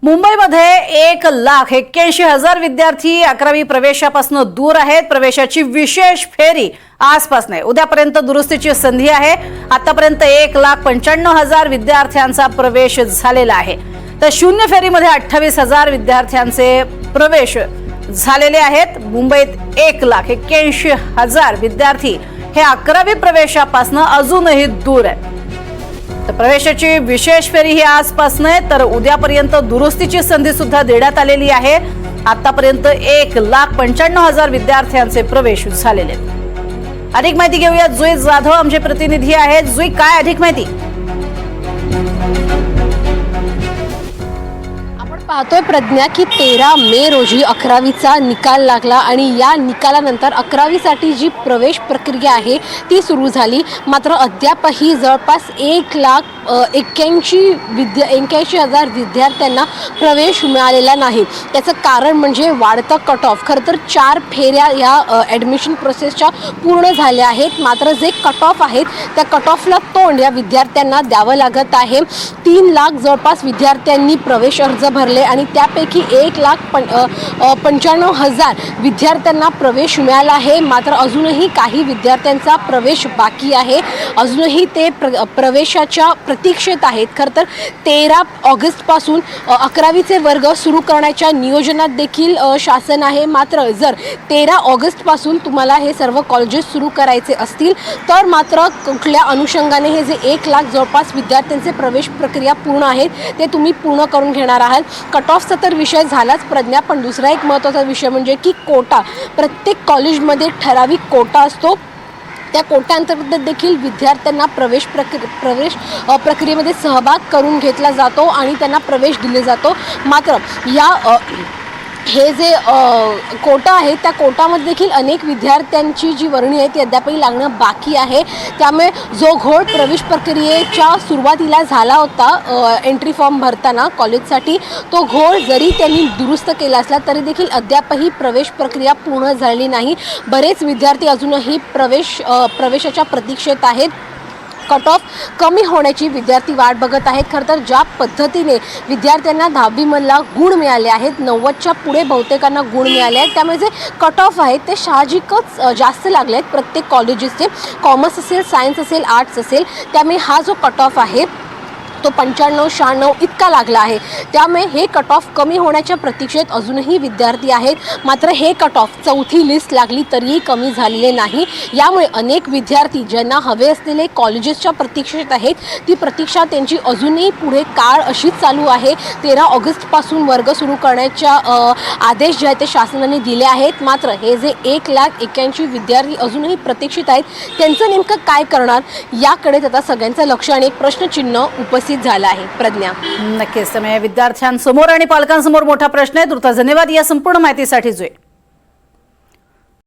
मुंबईमध्ये 1,81,000 विद्यार्थी 11वी प्रवेशापासून दूर आहेत। प्रवेशाची विशेष फेरी आजपासून आहे। उद्यापर्यंत दुरुस्तीची संधी आहे। आतापर्यंत 1,95,000 विद्यार्थ्यांचा प्रवेश झालेला आहे। तर शून्य फेरीमध्ये 28,000 विद्यार्थ्यांचे प्रवेश झालेले आहेत। मुंबईत 1,81,000 विद्यार्थी हे 11वी प्रवेशापासून अजूनही दूर आहेत। तर प्रवेशाची विशेष फेरी ही आजपासून आहे, तर उद्यापर्यंत दुरुस्तीची संधी सुद्धा देण्यात आलेली आहे। आतापर्यंत 1,95,000 विद्यार्थ्यांचे प्रवेश झालेले आहेत। अधिक माहिती घेऊया, जुई जाधव आमचे प्रतिनिधी आहेत। जुई, काय अधिक माहिती? पाहतोय प्रज्ञा की 13 मे रोजी 11वीचा निकाल लागला आणि या निकालानंतर 11वीसाठी जी प्रवेश प्रक्रिया आहे ती सुरू झाली। मात्र अद्यापही जवळपास 1,81,000 विद्यार्थ्यांना प्रवेश मिळालेला नाही। त्याचं कारण म्हणजे वाढतं कट ऑफ। खरं तर 4 फेऱ्या या ॲडमिशन प्रोसेसच्या पूर्ण झाल्या आहेत, मात्र जे कट ऑफ आहेत त्या कट ऑफला तोंड या विद्यार्थ्यांना द्यावं लागत आहे। 3 लाख जवळपास विद्यार्थ्यांनी प्रवेश अर्ज भरले आणि त्यापैकी 1,95,000 विद्यार्थ्यांना प्रवेश मिळाला आहे। मात्र अजूनही काही विद्यार्थ्यांचा प्रवेश बाकी आहे। अजूनही ते प्रवेशाच्या प्रतीक्षेत आहेत। खरं तर 13 ऑगस्टपासून 11वीचे वर्ग सुरू करण्याच्या नियोजनात देखील शासन आहे। मात्र जर 13 ऑगस्टपासून तुम्हाला हे सर्व कॉलेजेस सुरू करायचे असतील तर मात्र कुठल्या अनुषंगाने हे जे 1 लाख जवळपास विद्यार्थ्यांचे प्रवेश प्रक्रिया पूर्ण आहेत ते तुम्ही पूर्ण करून घेणार आहात। कट ऑफचा तर विषय झालाच प्रज्ञा, पण दुसरा एक महत्त्वाचा विषय म्हणजे की कोटा। प्रत्येक कॉलेजमध्ये ठराविक कोटा असतो। त्या कोट्यांतर्गत देखील विद्यार्थ्यांना प्रवेश प्रक्रियेमध्ये सहभाग करून घेतला जातो आणि त्यांना प्रवेश दिले जातो। मात्र हे जे कोटा आहे त्या कोटामध्ये देखील अनेक विद्यार्थ्यांची जी वर्णी आहे ती अद्यापही लागणं बाकी आहे। त्यामुळे जो घोळ प्रवेश प्रक्रियेच्या सुरुवातीला झाला होता एंट्री फॉर्म भरताना कॉलेजसाठी, तो घोळ जरी त्यांनी दुरुस्त केला असला तरी देखील अद्यापही प्रवेश प्रक्रिया पूर्ण झाली नाही। बरेच विद्यार्थी अजूनही प्रवेशाच्या प्रतीक्षेत आहेत। कट ऑफ कमी होण्याची विद्यार्थी वाट बघत आहेत। खरं तर ज्या पद्धतीने विद्यार्थ्यांना 10वीमधला गुण मिळाले आहेत, 90च्या पुढे बहुतेकांना गुण मिळाले आहेत, त्यामुळे जे कट ऑफ आहेत ते साहजिकच जास्त लागले आहेत प्रत्येक कॉलेजेसचे। कॉमर्स असेल, सायन्स असेल, आर्ट्स असेल, त्यामुळे हा जो कट ऑफ आहे तो 95-96 इतका लागला आहे। त्यामुळे हे कट ऑफ कमी होण्याच्या प्रतीक्षेत अजूनही विद्यार्थी आहेत। मात्र हे कट ऑफ 4थी लिस्ट लागली तरीही कमी झालेले नाही। यामुळे अनेक विद्यार्थी ज्यांना हवे असलेले कॉलेजेसच्या प्रतीक्षेत आहेत, ती प्रतीक्षा त्यांची अजूनही पुढे काळ अशीच चालू आहे। 13 ऑगस्टपासून वर्ग सुरू करण्याच्या आदेश जे आहेत ते शासनाने दिले आहेत। मात्र हे जे 1,81,000 विद्यार्थी अजूनही प्रतीक्षित आहेत त्यांचं नेमकं काय करणार याकडे आता सगळ्यांचं लक्ष आणि एक प्रश्नचिन्ह उपस्थित झाला आहे। प्रज्ञा, नक्कीच त्यामुळे विद्यार्थ्यांसमोर आणि पालकांसमोर मोठा प्रश्न आहे। तुर्तास धन्यवाद या संपूर्ण माहितीसाठी जुई।